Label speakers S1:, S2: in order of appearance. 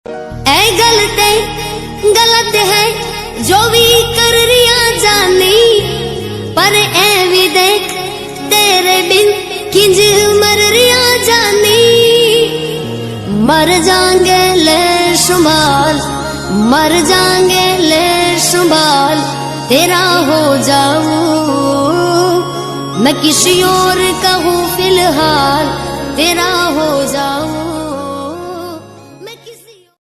S1: ऐ गलत है जो भी कर रिया जानी, पर ऐ भी देख तेरे बिन किंज मर रिया जानी। मर जाएंगे ले संभाल, मर जाएंगे ले संभाल, तेरा हो जाऊं मैं किसी और का हूँ फिलहाल, तेरा हो जाऊं।